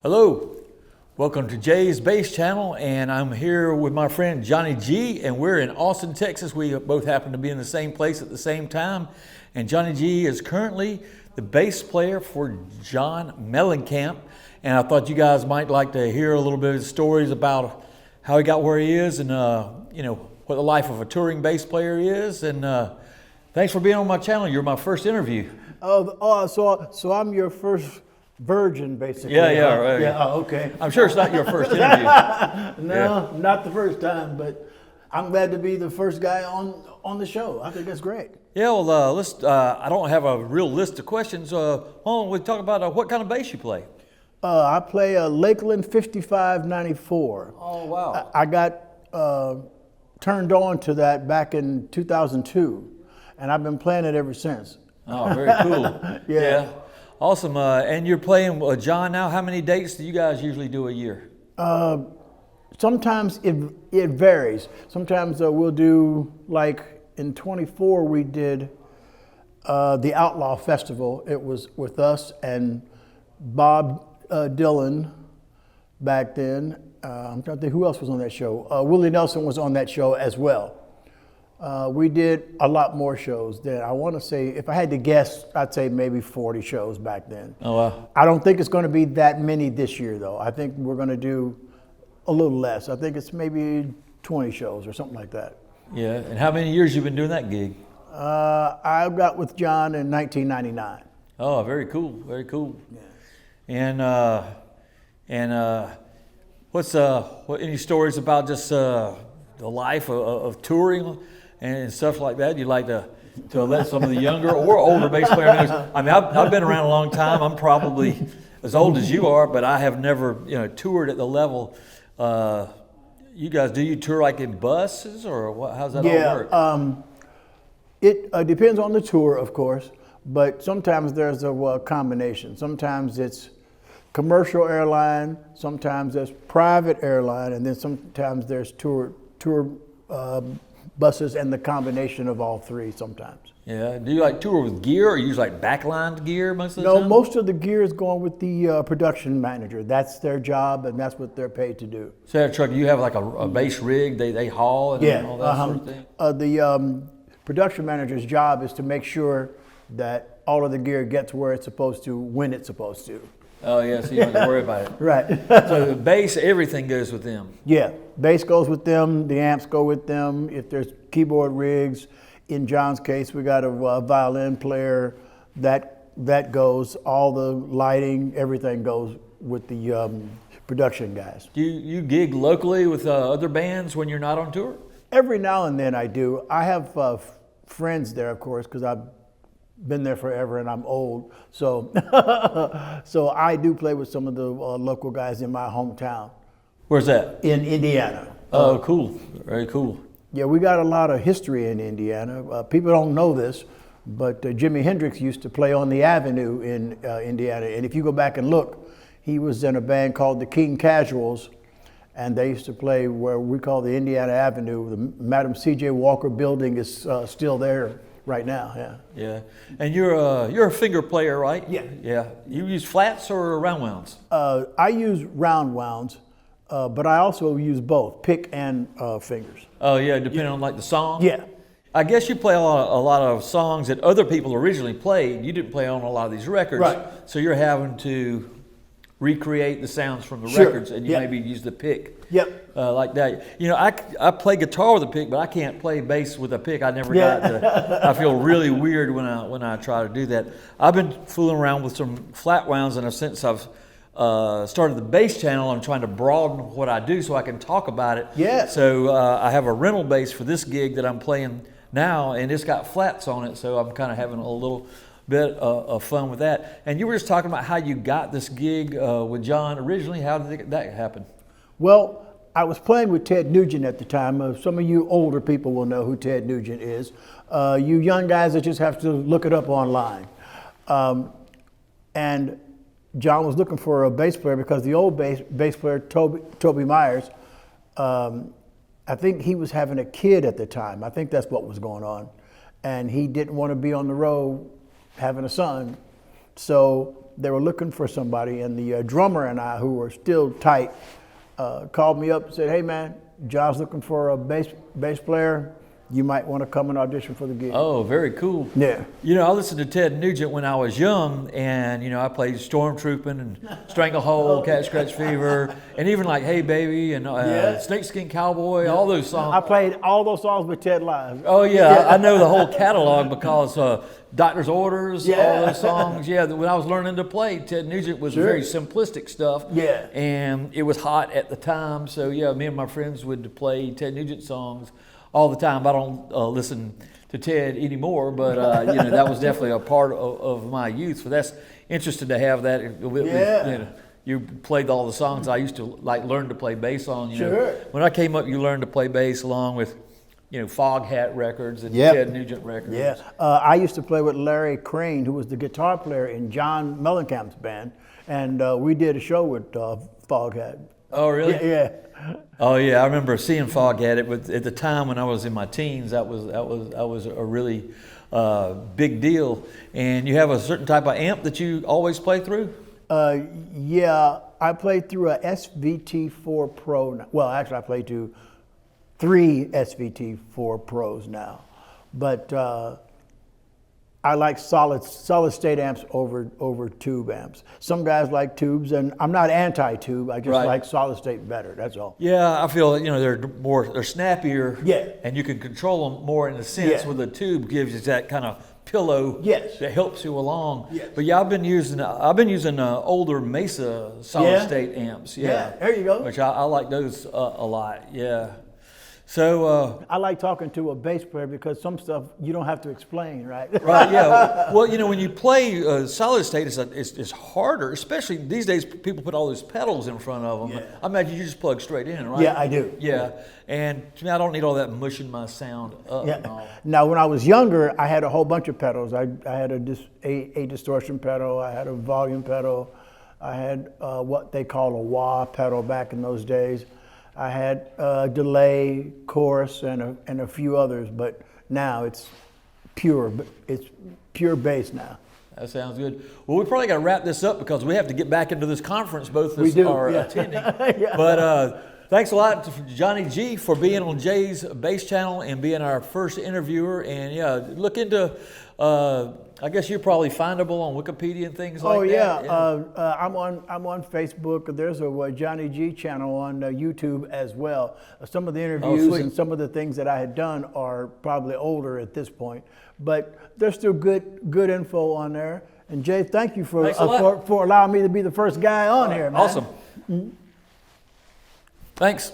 Hello, welcome to Jay's Bass Channel, and I'm here with my friend Johnny G, and we're in Austin, Texas. We both happen to be in the same place at the same time, and Johnny G is currently the bass player for John Mellencamp, and I thought you guys might like to hear a little bit of stories about how he got where he is, and what the life of a touring bass player is. And thanks for being on my channel. You're my first interview. So I'm your first virgin, basically. Yeah, right. Yeah, okay. I'm sure it's not your first interview. No, not the first time, but I'm glad to be the first guy on the show. I think that's great. Yeah, well, I don't have a real list of questions. Why don't we talk about what kind of bass you play? I play a Lakeland 5594. Oh, wow. I got turned on to that back in 2002, and I've been playing it ever since. Oh, very cool. Yeah. Awesome. And you're playing John now. How many dates do you guys usually do a year? Sometimes it varies. Sometimes we'll do, like in 24 we did the Outlaw Festival. It was with us and Bob Dylan back then. I'm trying to think who else was on that show. Willie Nelson was on that show as well. We did a lot more shows then. I want to say, if I had to guess, I'd say maybe 40 shows back then. Oh, wow. I don't think it's going to be that many this year, though. I think we're going to do a little less. I think it's maybe 20 shows or something like that. Yeah. And how many years you been doing that gig? I got with John in 1999. Oh, very cool. Very cool. Yeah. And what's any stories about just the life of touring and stuff like that? You'd like to let some of the younger or older bass players know? I mean, I've been around a long time. I'm probably as old as you are, but I have never toured at the level. You guys, do you tour like in buses, or what? How's that all work? It depends on the tour, of course, but sometimes there's a combination. Sometimes it's commercial airline, sometimes there's private airline, and then sometimes there's tour buses, and the combination of all three sometimes. Yeah. Do you like tour with gear, or use like backlined gear most of the time? No, most of the gear is going with the production manager. That's their job, and that's what they're paid to do. So that truck, you have like a bass rig they haul and all that sort of thing? The production manager's job is to make sure that all of the gear gets where it's supposed to, when it's supposed to. Oh, yeah, so you don't have to worry about it. Right. So the bass, everything goes with them. Yeah, bass goes with them, the amps go with them. If there's keyboard rigs, in John's case, we got a violin player, that goes, all the lighting, everything goes with the production guys. Do you gig locally with other bands when you're not on tour? Every now and then I do. I have friends there, of course, because I've been there forever and I'm old. So so I do play with some of the local guys in my hometown. Where's that? In Indiana. Oh, cool. Very cool. Yeah, we got a lot of history in Indiana. People don't know this, but Jimi Hendrix used to play on the Avenue in Indiana. And if you go back and look, he was in a band called the King Casuals, and they used to play where we call the Indiana Avenue. The Madam C.J. Walker building is still there right now. Yeah. Yeah. And you're a finger player, right? Yeah. Yeah. You use flats or round wounds? I use round wounds, but I also use both, pick and fingers. Oh, yeah, depending on like the song? Yeah. I guess you play a lot of songs that other people originally played. You didn't play on a lot of these records. Right. So you're having to recreate the sounds from the Sure. records, and you maybe use the pick. Yep. Like that. I play guitar with a pick, but I can't play bass with a pick. I never got to. I feel really weird when I try to do that. I've been fooling around with some flat wounds, and since I've started the bass channel, I'm trying to broaden what I do so I can talk about it. Yeah. So I have a rental bass for this gig that I'm playing now, and it's got flats on it, so I'm kind of having a little bit of fun with that. And you were just talking about how you got this gig with John originally. How did that happen? Well, I was playing with Ted Nugent at the time. Some of you older people will know who Ted Nugent is. You young guys that just have to look it up online. And John was looking for a bass player because the old bass player, Toby Myers, I think he was having a kid at the time. I think that's what was going on. And he didn't want to be on the road having a son So they were looking for somebody, and the drummer and I, who were still tight, called me up and said, "Hey man, John's looking for a bass player. You might want to come and audition for the gig." Oh, very cool. Yeah. You know, I listened to Ted Nugent when I was young, and, you know, I played Stormtrooping and Stranglehold, Cat Scratch Fever, and even like Hey Baby and Snakeskin Cowboy, all those songs. I played all those songs with Ted live. Oh, yeah, I know the whole catalog because Doctor's Orders, all those songs. Yeah, when I was learning to play, Ted Nugent was very simplistic stuff. Yeah. And it was hot at the time, so yeah, me and my friends would play Ted Nugent songs all the time. I don't listen to Ted anymore, but you know, that was definitely a part of my youth. So that's interesting to have that. You know, you played all the songs I used to like learn to play bass on. You know, when I came up, you learned to play bass along with, you know, Foghat records and Ted Nugent records. Yeah, I used to play with Larry Crane, who was the guitar player in John Mellencamp's band, and we did a show with Foghat. Oh, really? Yeah. Oh, yeah. I remember seeing Foghat. It was at the time when I was in my teens. That was a really big deal. And you have a certain type of amp that you always play through? Yeah, I played through a SVT4 Pro. Well, actually, I play through 3 SVT4 Pros now, but I like solid state amps over tube amps. Some guys like tubes, and I'm not anti-tube. I just like solid state better. That's all. Yeah, I feel, you know, they're snappier. Yeah. And you can control them more in a sense. With a tube gives you that kind of pillow. That helps you along. But yeah, I've been using older Mesa solid state amps. Yeah. There you go. Which I like those a lot. Yeah. So I like talking to a bass player because some stuff you don't have to explain, right? Right. Yeah. Well, you know, when you play solid state, it's harder, especially these days. People put all those pedals in front of them. I imagine you just plug straight in, right? Yeah, I do. Yeah. And to me, I don't need all that mushing my sound up. And all. Now, when I was younger, I had a whole bunch of pedals. I had a distortion pedal. I had a volume pedal. I had what they call a wah pedal back in those days. I had delay, chorus, and a few others, but now it's pure bass now. That sounds good. Well, we probably got to wrap this up because we have to get back into this conference. Both of us are attending. But thanks a lot to Johnny G for being on Jay's Bass Channel and being our first interviewer. And yeah, look into. I guess you're probably findable on Wikipedia and things like that. I'm on Facebook. There's a Johnny G channel on YouTube as well. Some of the interviews and some of the things that I had done are probably older at this point, but there's still good info on there. And Jay, thank you for allowing me to be the first guy on here, man. Awesome. Thanks.